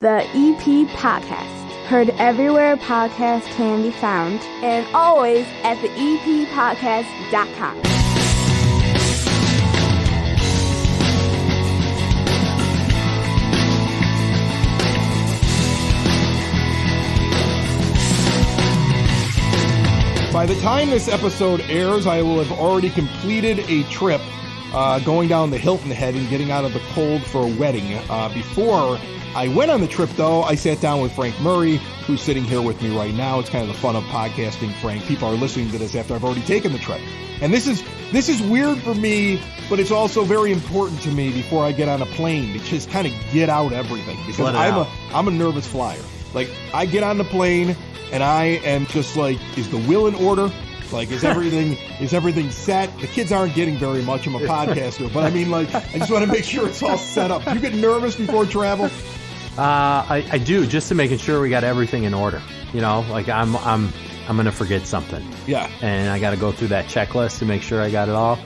The EP Podcast. Heard everywhere podcasts can be found, and always at theeppodcast.com. By the time this episode airs, I will have already completed a trip going down the Hilton Head and getting out of the cold for a wedding. Before I went on the trip, though, I sat down with Frank Murray, who's sitting here with me right now. It's kind of the fun of podcasting, Frank. People are listening to this after I've already taken the trip. And this is weird for me, but it's also very important to me before I get on a plane to just kind of get out everything. Because I'm a nervous flyer. Like, I get on the plane and I am just like, is the will in order? Like, is everything set? The kids aren't getting very much. I'm a podcaster, but I mean, like, I just want to make sure it's all set up. You get nervous before travel? I do, just to making sure we got everything in order. You know, like I'm gonna forget something. Yeah. And I got to go through that checklist to make sure I got it all.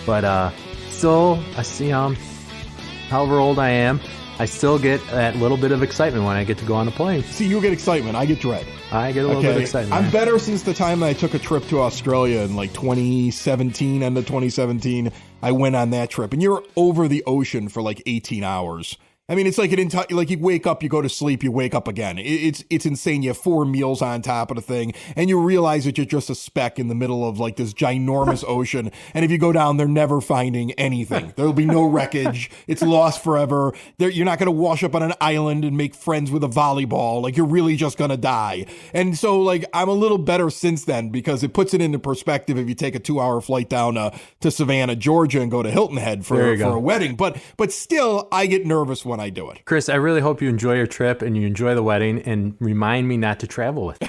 But still, I see however old I am, I still get that little bit of excitement when I get to go on a plane. See, you get excitement. I get dread. I get a little bit of excitement. I'm better since the time that I took a trip to Australia in like 2017, end of 2017. I went on that trip, and you're over the ocean for like 18 hours. I mean, it's like like you wake up, you go to sleep, you wake up again. It's insane. You have 4 meals on top of the thing, and you realize that you're just a speck in the middle of like this ginormous ocean. And if you go down, they're never finding anything. There'll be no wreckage. It's lost forever. You're not going to wash up on an island and make friends with a volleyball. Like, you're really just going to die. And so, like, I'm a little better since then because it puts it into perspective if you take a 2-hour flight down to Savannah, Georgia, and go to Hilton Head for a wedding. But still, I get nervous when I do it. Chris, I really hope you enjoy your trip and you enjoy the wedding, and remind me not to travel with you.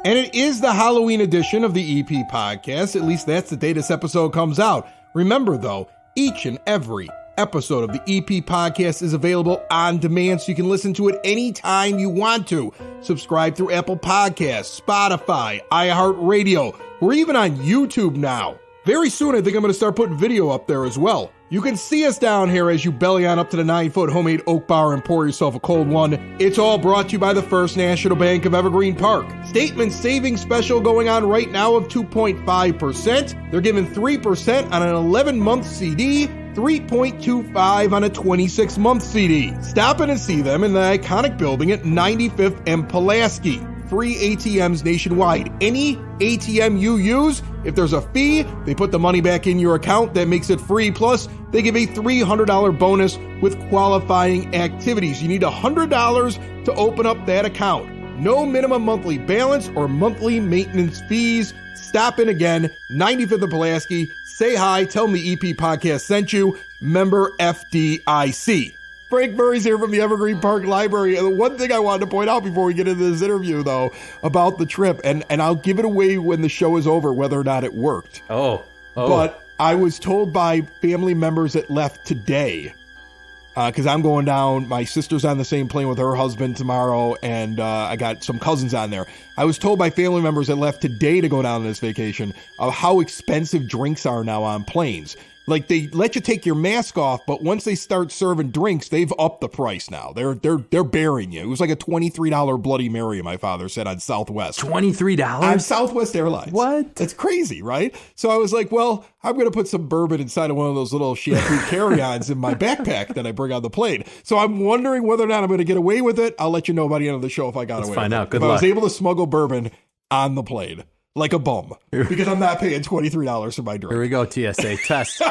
And it is the Halloween edition of the EP Podcast. At least that's the day this episode comes out. Remember, though, each and every episode of the EP Podcast is available on demand, so you can listen to it anytime you want to. Subscribe through Apple Podcasts, Spotify, iHeartRadio. We're even on YouTube now. Very soon, I think I'm going to start putting video up there as well. You can see us down here as you belly on up to the 9-foot homemade oak bar and pour yourself a cold one. It's all brought to you by the First National Bank of Evergreen Park. Statement savings special going on right now of 2.5%. They're giving 3% on an 11-month CD, 3.25 on a 26-month CD. Stop in and see them in the iconic building at 95th and Pulaski. Free ATMs nationwide. Any ATM you use, if there's a fee, they put the money back in your account. That makes it free. Plus, they give a $300 bonus with qualifying activities. You need $100 to open up that account. No minimum monthly balance or monthly maintenance fees. Stop in again, 95th and Pulaski. Say hi. Tell me EP Podcast sent you. Member FDIC. Frank Murray's here from the Evergreen Park Library. And the one thing I wanted to point out before we get into this interview, though, about the trip, and I'll give it away when the show is over, whether or not it worked. Oh. But I was told by family members that left today, because I'm going down, my sister's on the same plane with her husband tomorrow, and I got some cousins on there. I was told by family members that left today to go down on this vacation of how expensive drinks are now on planes. Like, they let you take your mask off, but once they start serving drinks, they've upped the price now. They're bearing you. It was like a $23 Bloody Mary, my father said, on Southwest. $23? On Southwest Airlines. What? That's crazy, right? So I was like, well, I'm going to put some bourbon inside of one of those little shampoo carry-ons in my backpack that I bring on the plane. So I'm wondering whether or not I'm going to get away with it. I'll let you know by the end of the show if I got away with it. Let's find out. Good luck. If I was able to smuggle bourbon on the plane. Like a bum, because I'm not paying $23 for my drink. Here we go, TSA. Test.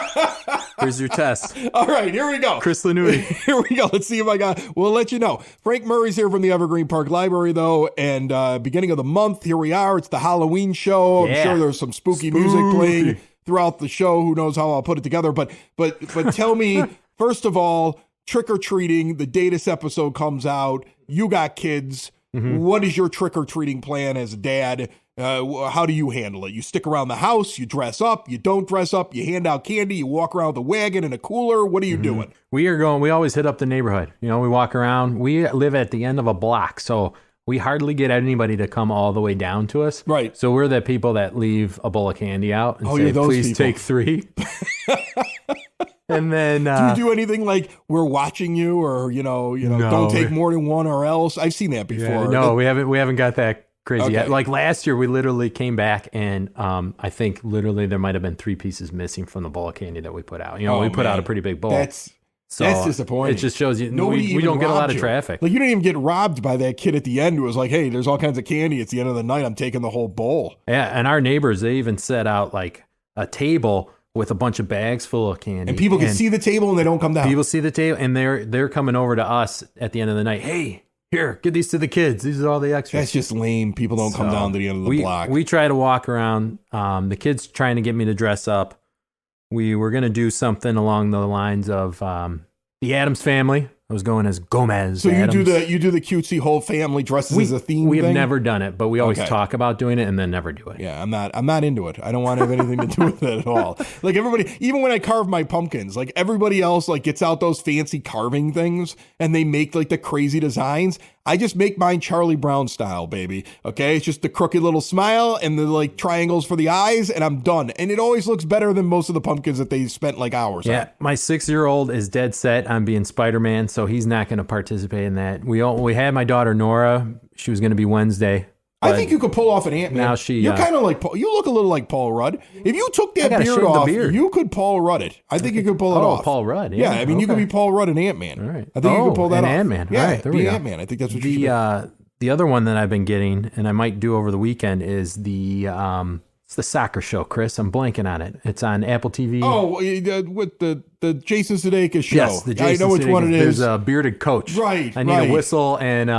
Here's your test. All right, here we go. Chris Lanuti. Here we go. Let's see if we'll let you know. Frank Murray's here from the Evergreen Park Library, though, and beginning of the month, here we are. It's the Halloween show. Yeah. I'm sure there's some spooky music playing throughout the show. Who knows how I'll put it together. But tell me, first of all, trick-or-treating, the day this episode comes out, you got kids. Mm-hmm. What is your trick-or-treating plan as a dad? How do you handle it? You stick around the house, you dress up, you don't dress up, you hand out candy, you walk around with a wagon and a cooler. What are you doing? We always hit up the neighborhood. You know, we walk around. We live at the end of a block, so we hardly get anybody to come all the way down to us. Right. So we're the people that leave a bowl of candy out and say, those please people. take 3. And then do you do anything like we're watching you, or No, don't take more than one or else? I've seen that before. no, we haven't got that crazy Okay. yet. Like last year, we literally came back and I think literally there might have been 3 pieces missing from the bowl of candy that we put out. We put out a pretty big bowl. That's disappointing. It just shows you Nobody we don't get a lot robbed of you. traffic. Like, you didn't even get robbed by that kid at the end who was like, hey, there's all kinds of candy. It's the end of the night. I'm taking the whole bowl. Yeah, and our neighbors, they even set out like a table with a bunch of bags full of candy. And people can see the table and they don't come down. People see the table and they're coming over to us at the end of the night. Hey, here, give these to the kids. These are all the extras. That's just lame. People don't come down to the end of the block. We try to walk around. The kids trying to get me to dress up. We were going to do something along the lines of the Addams Family. I was going as Gomez. So Addams. you do the cutesy whole family dresses as a theme. We have thing? never done it, but we always Okay. talk about doing it and then never do it. Yeah, I'm not into it. I don't want to have anything to do with it at all. Like everybody, even when I carve my pumpkins, like everybody else like gets out those fancy carving things and they make like the crazy designs. I just make mine Charlie Brown style, baby. Okay, it's just the crooked little smile and the like triangles for the eyes, and I'm done. And it always looks better than most of the pumpkins that they spent like hours on. Yeah, my 6-year-old is dead set on being Spider-Man, so he's not going to participate in that. We had my daughter Nora. She was going to be Wednesday. I think you could pull off an Ant-Man. Now she, you're kind of like Paul. You look a little like Paul Rudd. If you took that gotta beard shave the off, beard. you could Paul Rudd it. I think you could pull it off. Paul Rudd. Yeah, Yeah, I mean, you could okay. be Paul Rudd and Ant-Man. All right. I think you could pull that and off. Ant-Man. Yeah, All right, there we be go. Ant-Man. I think that's what you should do. The other one that I've been getting, and I might do over the weekend, is it's the soccer show, Chris. I'm blanking on it. It's on Apple TV. Oh, with the Jason Sudeikis show. Yes, the Jason I know which one it is. There's a bearded coach. Right, I need right. a whistle and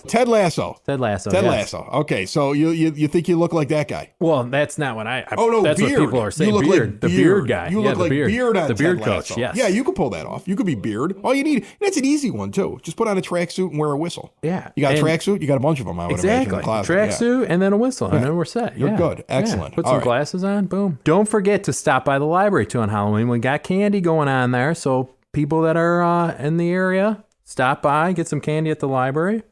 Ted Lasso. Ted Lasso. Ted yes. Lasso. Okay, so you think you look like that guy? Well, that's not what Oh no, that's beard. what people are saying. You look Beard, like the beard guy. You Yeah, look the like beard on the beard Ted coach. Lasso. Yes. Yeah, you could pull that off. You could be beard. All you need, and it's an easy one too. Just put on a tracksuit and wear a whistle. Yeah. You got a And- tracksuit. You got a bunch of them. I would imagine in Exactly. the closet. Tracksuit and then a whistle, and then we're set. You're Yeah. good. Yeah. Excellent. Put All some right. glasses on. Boom. Don't forget to stop by the library too on Halloween. We got candy going on there, so people that are in the area, stop by, get some candy at the library.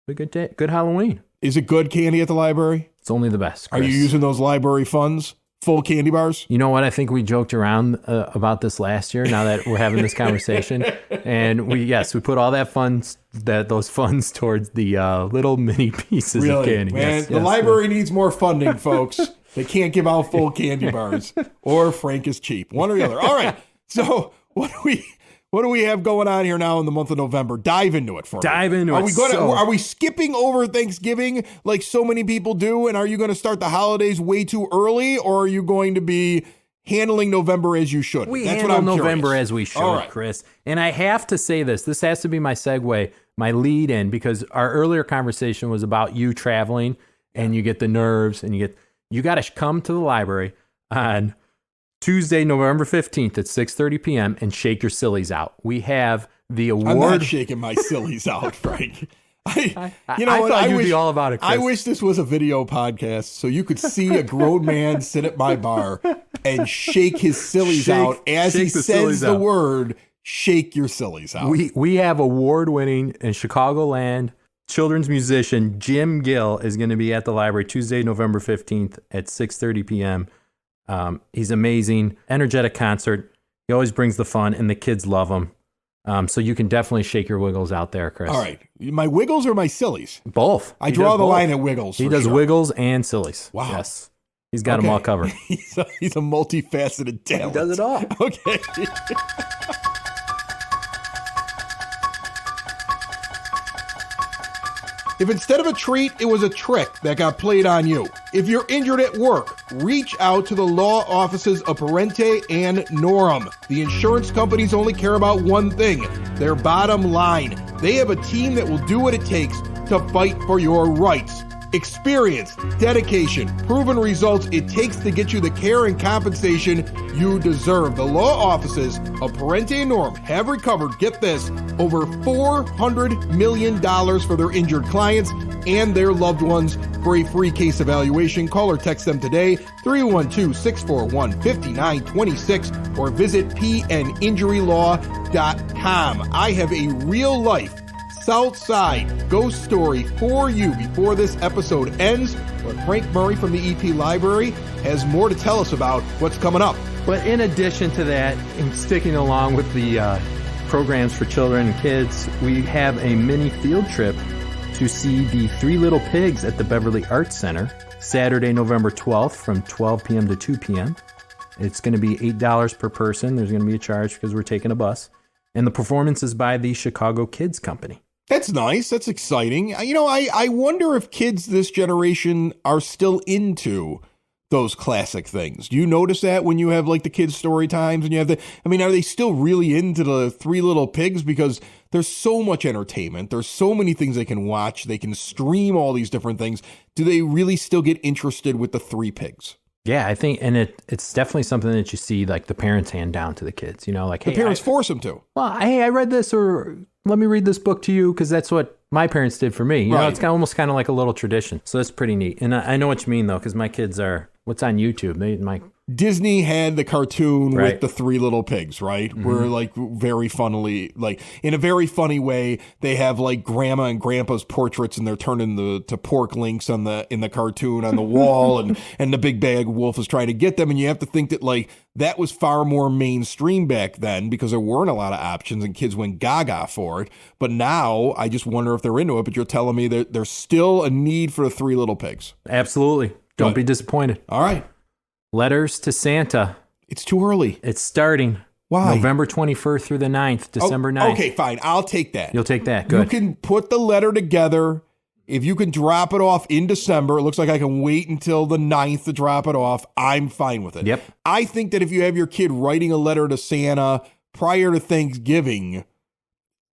Be a good day. Good Halloween. Is it good candy at the library? It's only the best. Are you Chris. using those library funds? Full candy bars? You know what? I think we joked around about this last year. Now that we're having this conversation, and we put all those funds towards the little mini pieces of Really, candy. man. Yes, The yes, library needs more funding, folks. They can't give out full candy bars, or Frank is cheap. One or the other. All right. So what do we have going on here now in the month of November? Dive into it for me. Dive into are it. We are we skipping over Thanksgiving like so many people do? And are you going to start the holidays way too early, or are you going to be handling November as you should? We That's handle what I'm November curious. as we should, All right. Chris. And I have to say this. This has to be my segue, my lead in, because our earlier conversation was about you traveling and you get the nerves and you got to come to the library on Tuesday, November 15th at 6:30 p.m. and shake your sillies out. We have the award. I'm not shaking my sillies out, Frank. I thought you'd be all about it, Chris. I wish this was a video podcast so you could see a grown man sit at my bar and shake his sillies out as he shake the says sillies the out. word, shake your sillies out. We have award-winning in Chicagoland children's musician Jim Gill is going to be at the library Tuesday, November 15th at 6:30 p.m. He's amazing, energetic concert. He always brings the fun, and the kids love him. So you can definitely shake your wiggles out there, Chris. All right. My wiggles or my sillies? Both. I He draw does the both. line at wiggles. He for does sure. wiggles and sillies. Wow. Yes. He's got them Okay. all covered. He's a multifaceted talent. He does it all. Okay. If instead of a treat, it was a trick that got played on you. If you're injured at work, reach out to the law offices of Parente and Norum. The insurance companies only care about one thing, their bottom line. They have a team that will do what it takes to fight for your rights. Experience, dedication, proven results it takes to get you the care and compensation you deserve. The law offices of Parente and Norum have recovered, get this, over $400 million for their injured clients and their loved ones. For a free case evaluation, call or text them today, 312-641-5926, or visit pninjurylaw.com. I have a real-life Southside ghost story for you before this episode ends, but Frank Murray from the EP Library has more to tell us about what's coming up But in addition to that, and sticking along with the programs for children and kids, we have a mini field trip to see the Three Little Pigs at the Beverly Arts Center, Saturday, November 12th from 12 p.m. to 2 p.m. It's going to be $8 per person. There's going to be a charge because we're taking a bus. And the performance is by the Chicago Kids Company. That's nice. That's exciting. You know, I wonder if kids this generation are still into those classic things. Do you notice that when you have like the kids' story times and you have are they still really into the Three Little Pigs? Because there's so much entertainment. There's so many things they can watch. They can stream all these different things. Do they really still get interested with the Three Pigs? Yeah, I think, and it's definitely something that you see like the parents hand down to the kids, you know, like, the parents force them to. Well, hey, I read this, or let me read this book to you, because that's what my parents did for me. You know, it's almost kind of like a little tradition. So that's pretty neat. And I know what you mean, though, because my kids are, what's on YouTube? Disney had the cartoon with the Three Little Pigs, right? Mm-hmm. Where like very funnily, like in a very funny way, they have like grandma and grandpa's portraits and they're turning to pork links in the cartoon on the wall and the big bad wolf is trying to get them. And you have to think that like that was far more mainstream back then because there weren't a lot of options and kids went gaga for it. But now I just wonder if they're into it. But you're telling me that there's still a need for the Three Little Pigs. Absolutely. Don't be disappointed. All right. Letters to Santa. It's too early. It's starting. Why? November 21st through the 9th, December 9th. Okay, fine. I'll take that. You'll take that. Good. You can put the letter together. If you can drop it off in December, it looks like I can wait until the 9th to drop it off. I'm fine with it. Yep. I think that if you have your kid writing a letter to Santa prior to Thanksgiving,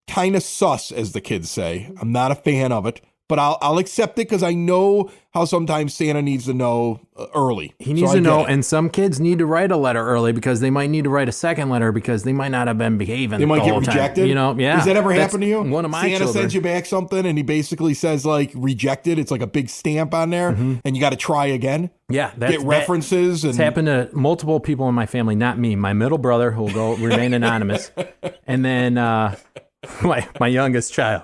kind of sus, as the kids say. I'm not a fan of it. But I'll accept it because I know how sometimes Santa needs to know early. He needs to know, and some kids need to write a letter early because they might need to write a second letter because they might not have been behaving. They might get rejected. Time. You know, yeah. Does that ever happen to you? One of my Santa children sends you back something and he basically says like rejected. It's like a big stamp on there, and you got to try again. Yeah, get references. It's happened to multiple people in my family, not me. My middle brother, who will remain anonymous, and then my youngest child.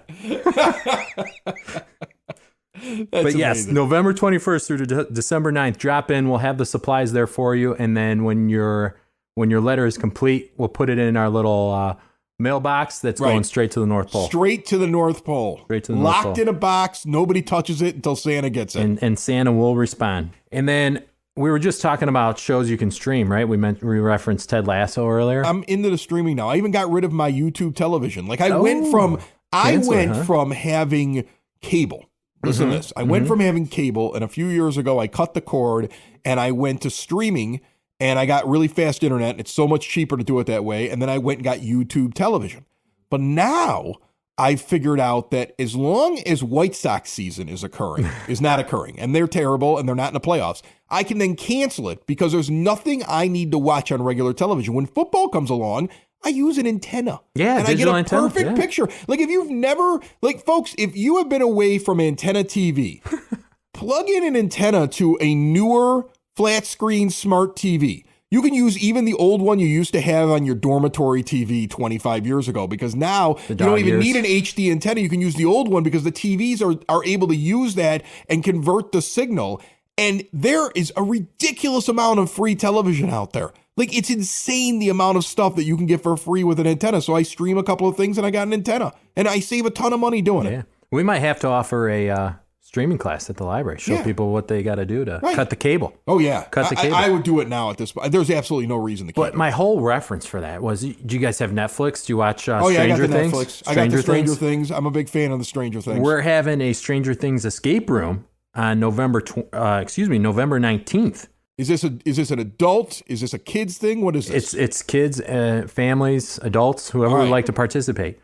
But yes, amazing. November 21st through to December 9th, drop in. We'll have the supplies there for you. And then when your letter is complete, we'll put it in our little mailbox that's going straight to the North Pole. Straight to the North Pole. Straight to the North Pole. Locked in a box. Nobody touches it until Santa gets it. And Santa will respond. And then we were just talking about shows you can stream, right? We referenced Ted Lasso earlier. I'm into the streaming now. I even got rid of my YouTube television. Like I went from having cable. Listen to this. I went from having cable, and a few years ago, I cut the cord, and I went to streaming, and I got really fast internet, and it's so much cheaper to do it that way, and then I went and got YouTube television. But now, I figured out that as long as White Sox season is not occurring, and they're terrible, and they're not in the playoffs, I can then cancel it, because there's nothing I need to watch on regular television. When football comes along, I use an antenna. Yeah, and I get a perfect picture. Like if you've never, folks, if you have been away from antenna TV, plug in an antenna to a newer flat screen smart TV. You can use even the old one you used to have on your dormitory TV 25 years ago, because now you don't even need an HD antenna. You can use the old one because the TVs are able to use that and convert the signal. And there is a ridiculous amount of free television out there. Like, it's insane the amount of stuff that you can get for free with an antenna. So I stream a couple of things and I got an antenna. And I save a ton of money doing it. We might have to offer a streaming class at the library. Show people what they got to do to cut the cable. Oh, yeah. Cut the cable. I would do it now at this point. There's absolutely no reason to keep it. But my whole reference for that was, do you guys have Netflix? Do you watch I got the Things? Netflix. I got the Stranger Things. I'm a big fan of the Stranger Things. We're having a Stranger Things escape room on November 19th. Is this an adult? Is this a kids thing? What is this? It's kids, families, adults, whoever would like to participate.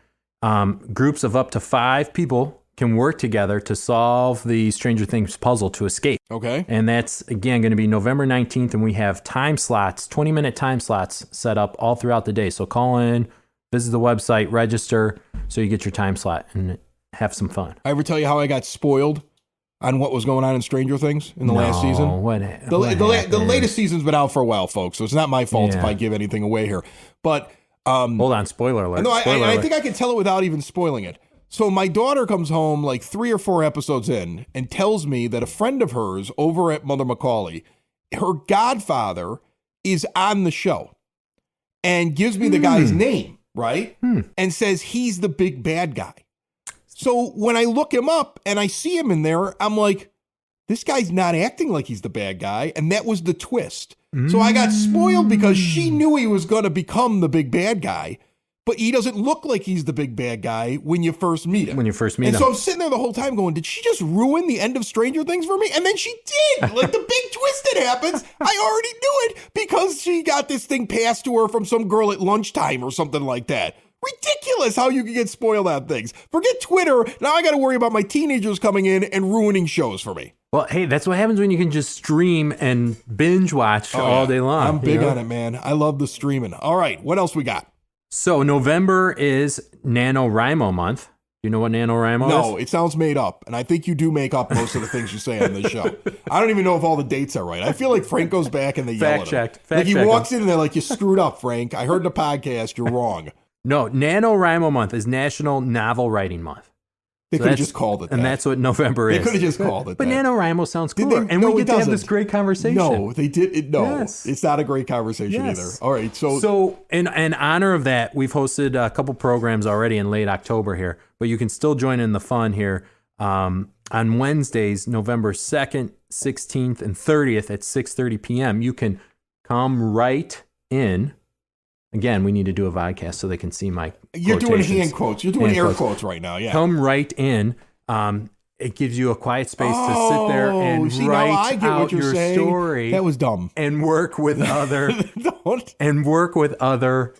Groups of up to 5 people can work together to solve the Stranger Things puzzle to escape. Okay. And that's, again, going to be November 19th, and we have time slots, 20-minute time slots set up all throughout the day. So call in, visit the website, register, so you get your time slot and have some fun. I ever tell you how I got spoiled on what was going on in Stranger Things in the last season? The latest season's been out for a while, folks, so it's not my fault if I give anything away here. But hold on, spoiler alert. No, I think I can tell it without even spoiling it. So my daughter comes home like 3 or 4 episodes in and tells me that a friend of hers over at Mother Macaulay, her godfather is on the show and gives me the guy's name, right? And says he's the big bad guy. So when I look him up and I see him in there, I'm like, this guy's not acting like he's the bad guy. And that was the twist. So I got spoiled because she knew he was going to become the big bad guy. But he doesn't look like he's the big bad guy when you first meet him. And so I'm sitting there the whole time going, did she just ruin the end of Stranger Things for me? And then she did. Like the big twist that happens, I already knew it because she got this thing passed to her from some girl at lunchtime or something like that. Ridiculous how you can get spoiled on things. Forget Twitter. Now I got to worry about my teenagers coming in and ruining shows for me. Well, hey, that's what happens when you can just stream and binge watch all day long. I'm big on it, man. I love the streaming. All right, what else we got? So November is NaNoWriMo month. You know what NaNoWriMo is? No, it sounds made up. And I think you do make up most of the things you say on this show. I don't even know if all the dates are right. I feel like Frank goes back and they yell at him. Like he walks in and they're like, you screwed up, Frank. I heard the podcast. You're wrong. No, NaNoWriMo month is National Novel Writing Month. They could have just called it that. And that's what November is. They could have just called it but that. NaNoWriMo sounds cooler. And we get to have this great conversation. No, they did. Yes. It's not a great conversation either. All right. So in honor of that, we've hosted a couple programs already in late October here, but you can still join in the fun here on Wednesdays, November 2nd, 16th, and 30th at 6:30 p.m. You can come right in. Again, we need to do a vodcast so they can see my You're doing hand quotes. You're doing air quotes right now, yeah. Come right in. It gives you a quiet space to sit there and write out your story. That was dumb. And work with other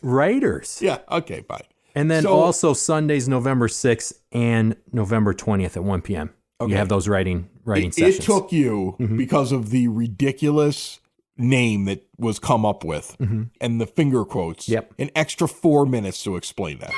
writers. Yeah, okay, fine. And then also Sundays, November 6th and November 20th at 1 p.m. Okay. You have those writing sessions. It took you, because of the ridiculous name that was come up with and the finger quotes, an extra 4 minutes to explain that.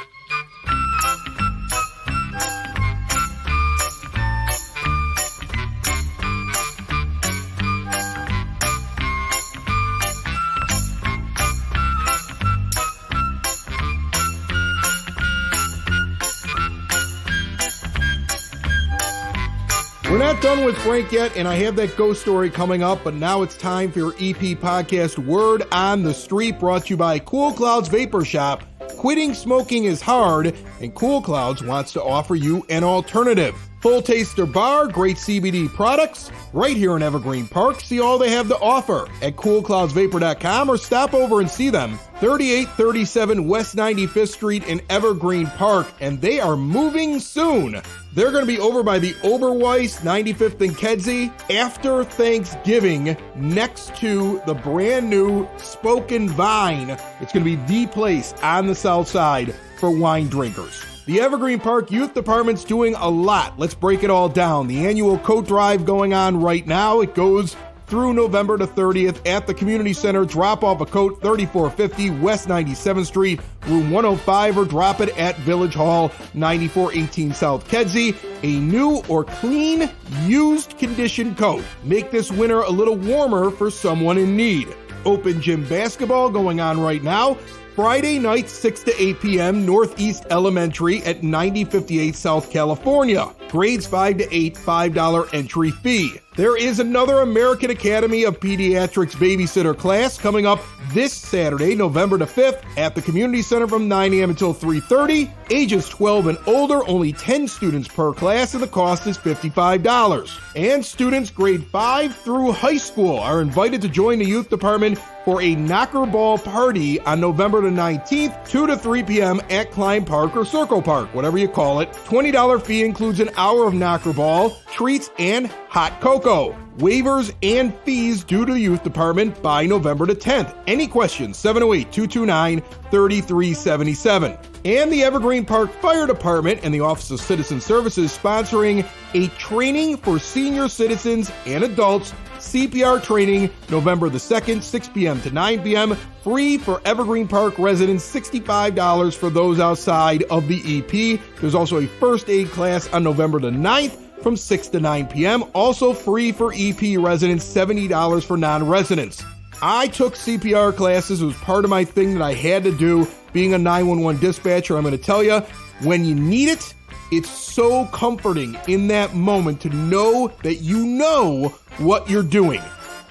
We're not done with Frank yet, and I have that ghost story coming up, but now it's time for your EP podcast, Word on the Street, brought to you by Cool Clouds Vapor Shop. Quitting smoking is hard, and Cool Clouds wants to offer you an alternative. Full Taster Bar, great CBD products, right here in Evergreen Park. See all they have to offer at coolcloudsvapor.com or stop over and see them. 3837 West 95th Street in Evergreen Park, and they are moving soon. They're going to be over by the Oberweis, 95th and Kedzie, after Thanksgiving, next to the brand new Spoken Vine. It's going to be the place on the south side for wine drinkers. The Evergreen Park Youth Department's doing a lot. Let's break it all down. The annual coat drive going on right now. It goes through November the 30th at the Community Center. Drop off a coat, 3450 West 97th Street, room 105, or drop it at Village Hall, 9418 South Kedzie. A new or clean, used condition coat. Make this winter a little warmer for someone in need. Open gym basketball going on right now. Friday night, 6 to 8 p.m., Northeast Elementary at 9058 South California. Grades 5 to 8, $5 entry fee. There is another American Academy of Pediatrics babysitter class coming up this Saturday, November the 5th, at the Community Center from 9 a.m. until 3:30. Ages 12 and older, only 10 students per class, and the cost is $55. And students grade 5 through high school are invited to join the youth department for a knocker ball party on November the 19th, 2 to 3 p.m. at Klein Park or Circle Park, whatever you call it. $20 fee includes an hour of knocker ball, treats, and hot cocoa. Waivers and fees due to the youth department by November the 10th. Any questions? 708-229-3377. And the Evergreen Park Fire Department and the Office of Citizen Services sponsoring a training for senior citizens and adults, CPR training, November the 2nd, 6 p.m. to 9 p.m. Free for Evergreen Park residents, $65 for those outside of the EP. There's also a first aid class on November the 9th from 6 to 9 p.m. Also free for EP residents, $70 for non-residents. I took CPR classes. It was part of my thing that I had to do being a 911 dispatcher. I'm going to tell you, when you need it, it's so comforting in that moment to know that you know what you're doing.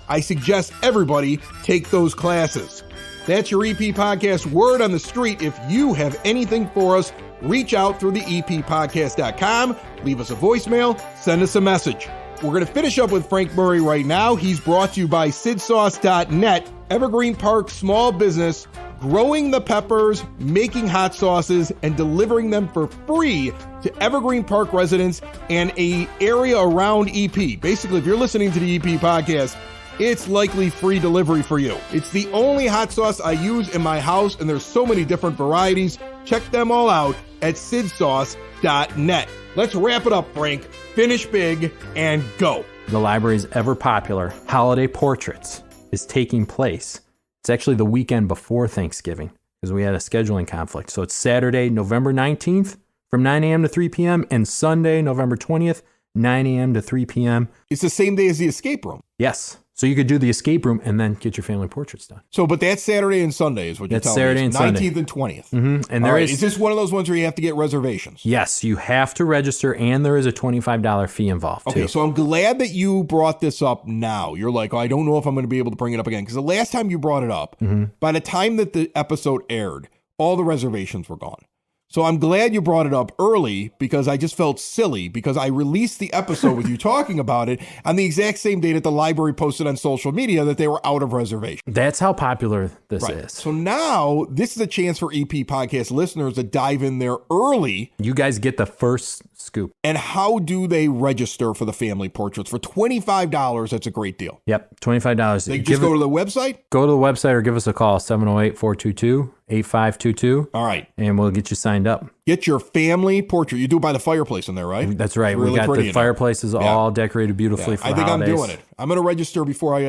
I suggest everybody take those classes. That's your EP Podcast word on the street. If you have anything for us, reach out through the eppodcast.com, leave us a voicemail, send us a message. We're going to finish up with Frank Murray right now. He's brought to you by sidsauce.net, Evergreen Park small business, growing the peppers, making hot sauces, and delivering them for free to Evergreen Park residents and an area around EP. Basically, if you're listening to the EP Podcast, it's likely free delivery for you. It's the only hot sauce I use in my house, and there's so many different varieties. Check them all out at sidsauce.net. Let's wrap it up, Frank. Finish big and go. The library's ever popular Holiday Portraits is taking place. It's actually the weekend before Thanksgiving because we had a scheduling conflict. So it's Saturday, November 19th from 9 a.m. to 3 p.m. and Sunday, November 20th, 9 a.m. to 3 p.m. It's the same day as the escape room. Yes. So you could do the escape room and then get your family portraits done. So, but that's Saturday and Sunday is what you're That's telling Saturday me. and Sunday. 19th and 20th. Mm-hmm. And All there right. Is this one of those ones where you have to get reservations? Yes, you have to register, and there is a $25 fee involved, too. Okay, so I'm glad that you brought this up now. You're like, oh, I don't know if I'm going to be able to bring it up again. Because the last time you brought it up, by the time that the episode aired, all the reservations were gone. So I'm glad you brought it up early because I just felt silly because I released the episode with you talking about it on the exact same day that the library posted on social media that they were out of reservation. That's how popular this Right. is. So now this is a chance for EP Podcast listeners to dive in there early. You guys get the first scoop. And how do they register for the family portraits? For $25, that's a great deal. Yep, $25. They just go to the website? Go to the website or give us a call, 708-422-8522. All right. And we'll get you signed up. Get your family portrait. You do it by the fireplace in there, right? That's right. It's really we got pretty the in there. fireplaces all decorated beautifully for I think holidays. I'm doing it. I'm going to register before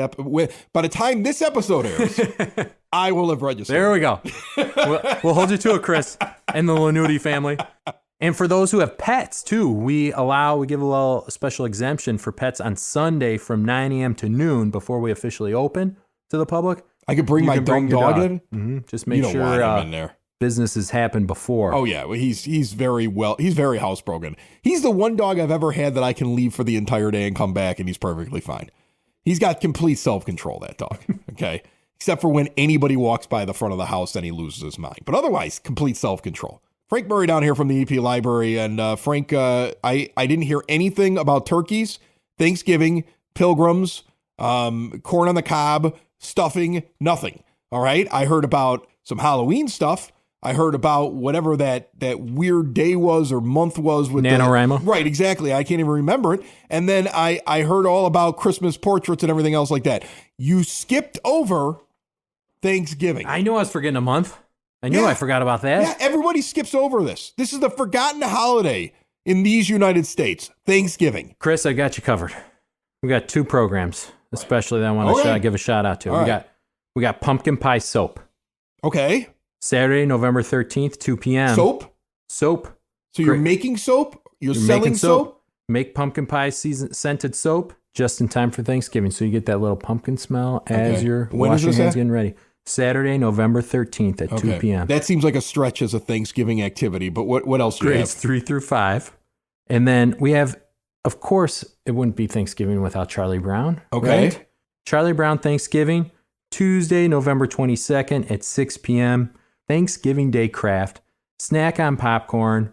by the time this episode airs, I will have registered. There we go. We'll hold you to it, Chris, and the Lanuti family. And for those who have pets, too, we give a little special exemption for pets on Sunday from 9 a.m. to noon before we officially open to the public. I could bring my dumb dog in? Mm-hmm. Just make You don't sure want him in there. business has happened before. Oh, yeah. Well, he's very housebroken. He's the one dog I've ever had that I can leave for the entire day and come back, and he's perfectly fine. He's got complete self-control, that dog, okay? Except for when anybody walks by the front of the house, then he loses his mind. But otherwise, complete self-control. Frank Murray down here from the EP Library. And Frank, I didn't hear anything about turkeys, Thanksgiving, pilgrims, corn on the cob, stuffing, nothing. All right. I heard about some Halloween stuff. I heard about whatever that weird day was or month was with NaNoWriMo. Right, exactly. I can't even remember it. And then I heard all about Christmas portraits and everything else like that. You skipped over Thanksgiving. I knew I was forgetting a month. I knew I forgot about that. Yeah, everybody skips over this. This is the forgotten holiday in these United States, Thanksgiving. Chris, I got you covered. We got two programs, especially that I want to give a shout out to. All We got pumpkin pie soap. Okay. Saturday, November 13th, 2 p.m. Soap? Soap. So you're making soap? You're selling making soap? Make pumpkin pie scented soap just in time for Thanksgiving. So you get that little pumpkin smell as you're washing hands, getting ready. Saturday, November 13th at 2 p.m. That seems like a stretch as a Thanksgiving activity, but what else do you have? Grades 3 through 5. And then we have, of course, it wouldn't be Thanksgiving without Charlie Brown. Okay. Right? Charlie Brown Thanksgiving, Tuesday, November 22nd at 6 p.m. Thanksgiving Day craft, snack on popcorn,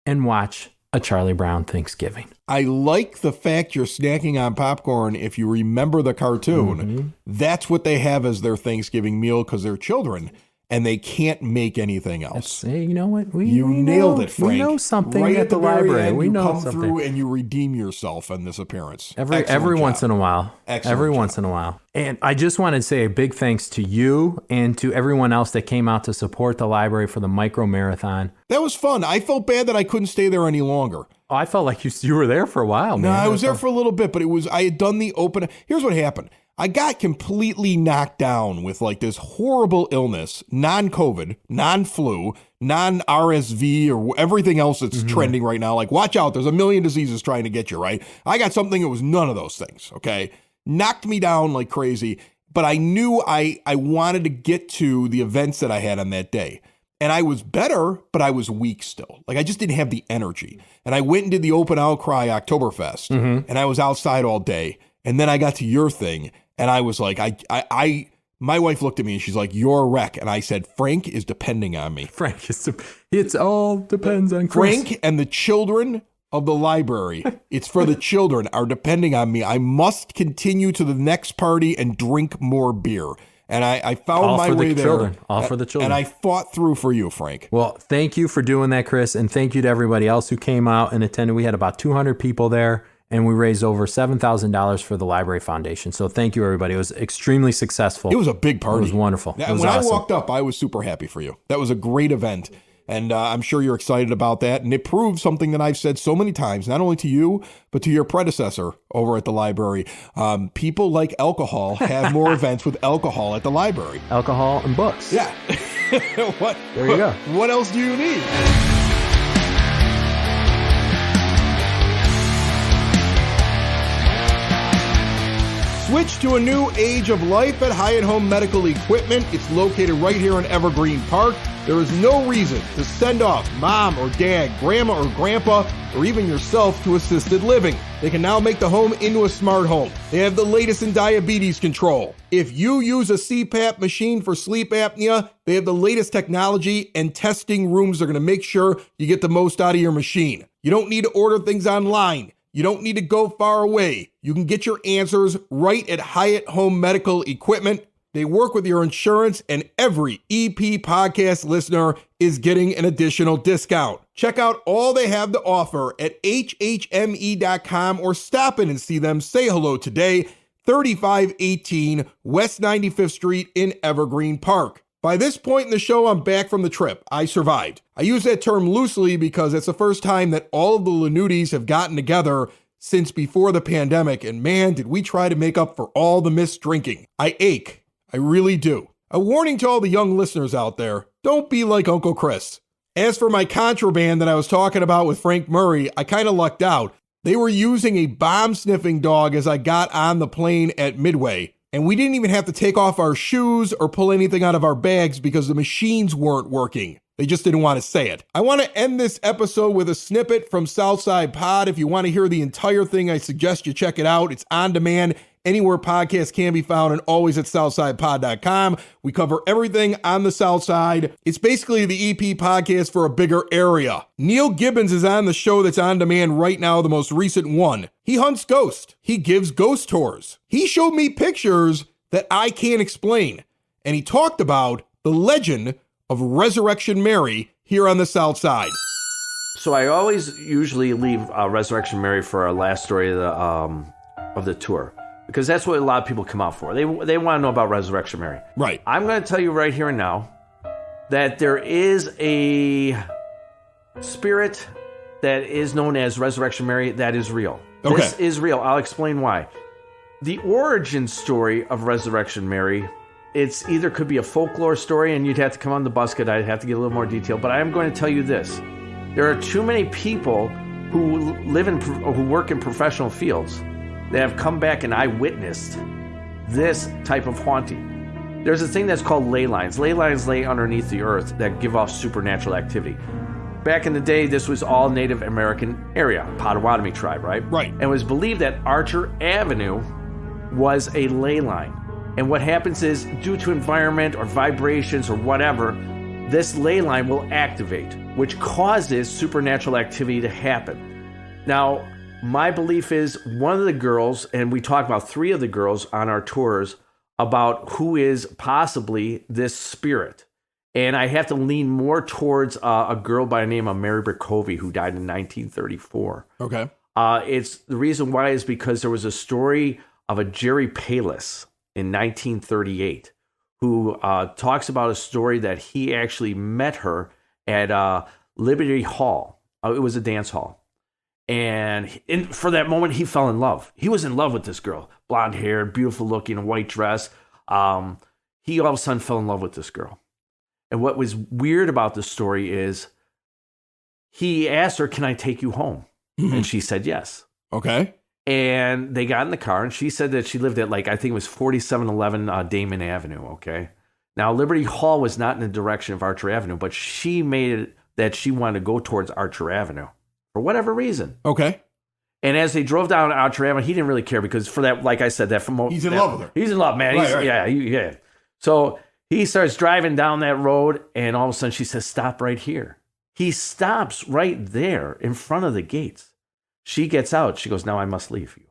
and watch a Charlie Brown Thanksgiving. I like the fact you're snacking on popcorn. If you remember the cartoon, that's what they have as their Thanksgiving meal because they're children and they can't make anything else. Hey, you know what? You nailed it, Frank. We know something right at the very library. End, we you know come something. through and you redeem yourself on this appearance. Every once in a while. Excellent once in a while. And I just want to say a big thanks to you and to everyone else that came out to support the library for the micro marathon. That was fun. I felt bad that I couldn't stay there any longer. Oh, I felt like you were there for a while, man. No, I was there for a little bit, but I had done the open. Here's what happened. I got completely knocked down with like this horrible illness, non-COVID, non-flu, non-RSV, or everything else that's trending right now. Like, watch out, there's a million diseases trying to get you, right? I got something that was none of those things, okay? Knocked me down like crazy, but I knew I wanted to get to the events that I had on that day. And I was better, but I was weak still. Like, I just didn't have the energy. And I went and did the Open Outcry Oktoberfest, and I was outside all day. And then I got to your thing, And I was like, my wife looked at me and she's like, you're a wreck. And I said, Frank is depending on me. Frank, it's all depends on Chris. Frank and the children of the library, it's for the children, are depending on me. I must continue to the next party and drink more beer. And I found all my way there. Children. All for the children. And I fought through for you, Frank. Well, thank you for doing that, Chris. And thank you to everybody else who came out and attended. We had about 200 people there, and we raised over $7,000 for the Library Foundation. So thank you, everybody. It was extremely successful. It was a big party. It was wonderful. When it was awesome. I walked up, I was super happy for you. That was a great event. And I'm sure you're excited about that. And it proves something that I've said so many times, not only to you, but to your predecessor over at the library. People like alcohol have more events with alcohol at the library. Alcohol and books. Yeah. There you go. What else do you need? Switch to a new age of life at Hyatt Home Medical Equipment. It's located right here in Evergreen Park. There is no reason to send off mom or dad, grandma or grandpa, or even yourself to assisted living. They can now make the home into a smart home. They have the latest in diabetes control. If you use a CPAP machine for sleep apnea, they have the latest technology, and testing rooms are going to make sure you get the most out of your machine. You don't need to order things online. You don't need to go far away. You can get your answers right at Hyatt Home Medical Equipment. They work with your insurance, and every EP podcast listener is getting an additional discount. Check out all they have to offer at hhme.com or stop in and see them. Say hello today, 3518 West 95th Street in Evergreen Park. By this point in the show, I'm back from the trip. I survived. I use that term loosely because it's the first time that all of the Lanutis have gotten together since before the pandemic, and man, did we try to make up for all the missed drinking. I ache. I really do. A warning to all the young listeners out there, don't be like Uncle Chris. As for my contraband that I was talking about with Frank Murray, I kind of lucked out. They were using a bomb-sniffing dog as I got on the plane at Midway. And we didn't even have to take off our shoes or pull anything out of our bags because the machines weren't working. They just didn't want to say it. I want to end this episode with a snippet from Southside Pod. If you want to hear the entire thing, I suggest you check it out. It's on demand anywhere podcasts can be found, and always at southsidepod.com. We cover everything on the South Side. It's basically the EP podcast for a bigger area. Neil Gibbons is on the show that's on demand right now, the most recent one. He hunts ghosts. He gives ghost tours. He showed me pictures that I can't explain, and he talked about the legend of Resurrection Mary here on the South Side. So I always usually leave Resurrection Mary for our last story of the tour, because that's what a lot of people come out for. They want to know about Resurrection Mary. Right. I'm going to tell you right here and now that there is a spirit that is known as Resurrection Mary that is real. Okay. This is real. I'll explain why. The origin story of Resurrection Mary, it's either could be a folklore story, and you'd have to come on the bus because I'd have to get a little more detail, but I am going to tell you this. There are too many people who who work in professional fields that have come back and eyewitnessed this type of haunting. There's a thing that's called ley lines. Ley lines lay underneath the earth that give off supernatural activity. Back in the day, this was all Native American area, Potawatomi tribe, right? Right. And it was believed that Archer Avenue was a ley line. And what happens is, due to environment or vibrations or whatever, this ley line will activate, which causes supernatural activity to happen. Now, my belief is one of the girls, and we talked about 3 of the girls on our tours, about who is possibly this spirit. And I have to lean more towards a girl by the name of Mary Bercovey, who died in 1934. Okay. It's the reason why is because there was a story of a Jerry Palis in 1938 who talks about a story that he actually met her at Liberty Hall. It was a dance hall. And for that moment, he fell in love. He was in love with this girl. Blonde hair, beautiful looking, white dress. He all of a sudden fell in love with this girl. And what was weird about the story is he asked her, "Can I take you home?" Mm-hmm. And she said yes. Okay. And they got in the car, and she said that she lived at, I think it was 4711 Damon Avenue, okay? Now, Liberty Hall was not in the direction of Archer Avenue, but she made it that she wanted to go towards Archer Avenue for whatever reason. Okay. And as they drove down Archer Avenue, he didn't really care because for that, like I said, he's in love with her. He's in love, man. Right. Yeah. So he starts driving down that road, and all of a sudden she says, "Stop right here." He stops right there in front of the gates. She gets out. She goes, "Now I must leave you."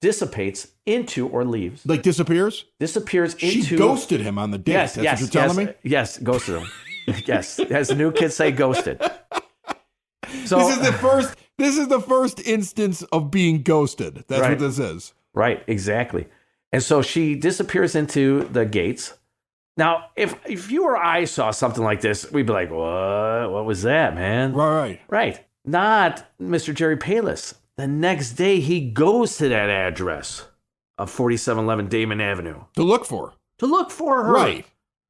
Dissipates into or leaves. Like disappears? Disappears into. She ghosted him on the date. Yes, That's what you're telling me? Yes, ghosted him. Yes, as the new kids say, ghosted. So This is the first instance of being ghosted. That's Right. what this is. Right, exactly. And so she disappears into the gates. Now, if you or I saw something like this, we'd be like, "What? What was that, man?" Right. Right. Not Mr. Jerry Palis. The next day, he goes to that address of 4711 Damon Avenue To look for. her.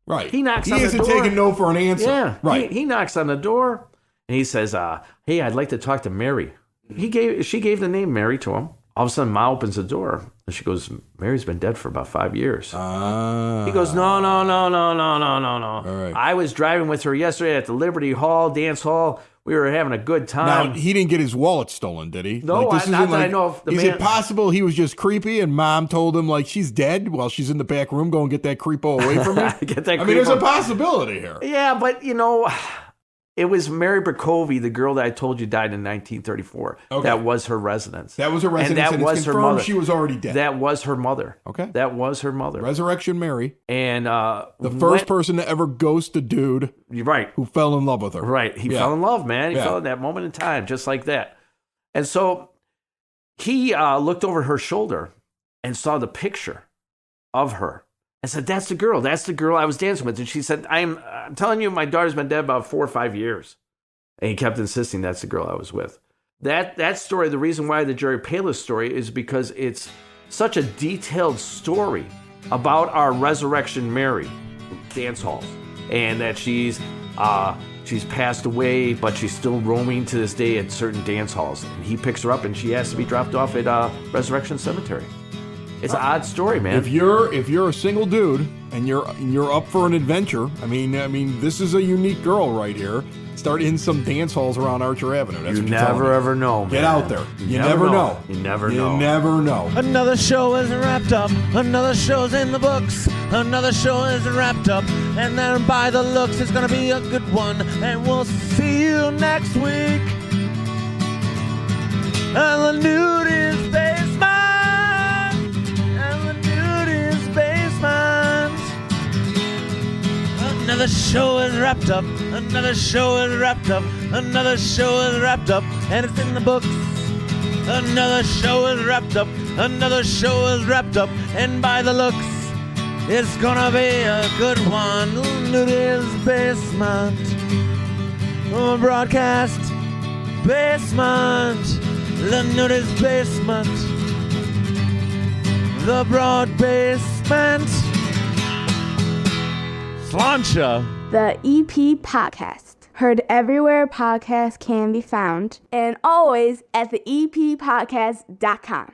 Right. He knocks on the isn't door. taking no for an answer. Yeah. Right. He knocks on the door and he says, "Hey, I'd like to talk to Mary." She gave the name Mary to him. All of a sudden, Ma opens the door and she goes, "Mary's been dead for about 5 years." He goes, No. All right. I was driving with her yesterday at the Liberty Hall, dance hall. We were having a good time. Now, he didn't get his wallet stolen, did he? No, this not isn't that I know of. Is it possible he was just creepy and Mom told him, like, she's dead while she's in the back room? Go and get that creepo away from me? Get that I mean, there's a creepo. possibility here. Yeah, but it was Mary Berkovey, the girl that I told you died in 1934. Okay. That was her residence. That was her residence, and that and was it's her confirmed mother. she was already dead. That was her mother. Okay. That was her mother. Resurrection Mary. And The first person to ever ghost a dude You're right. who fell in love with her. Right. He Yeah. fell in love, man. He Yeah. fell in that moment in time, just like that. And so he looked over her shoulder and saw the picture of her and said, "That's the girl. That's the girl I was dancing with." And she said, I'm telling you, my daughter's been dead about 4 or 5 years. And he kept insisting that's the girl I was with. That story, the reason why the Jerry Palis story is because it's such a detailed story about our Resurrection Mary dance halls, and that she's passed away, but she's still roaming to this day at certain dance halls. And he picks her up, and she has to be dropped off at Resurrection Cemetery. It's an odd story, man. If you're a single dude and you're up for an adventure, I mean, this is a unique girl right here. Start in some dance halls around Archer Avenue. That's You what you're telling never me. ever know, man. Get out there. You never know. You never You know. never know. Another show isn't wrapped up. Another show's in the books. Another show isn't wrapped up. And then by the looks, it's gonna be a good one. And we'll see you next week. And the nudist basement. And the nudist basement. Another show is wrapped up. Another show is wrapped up. Another show is wrapped up. And it's in the books. Another show is wrapped up. Another show is wrapped up. And by the looks, it's gonna be a good one. Nudist basement. Broadcast basement. The nudist basement. The broad basement. Slancha. The EP Podcast. Heard everywhere podcasts can be found, and always at the eppodcast.com.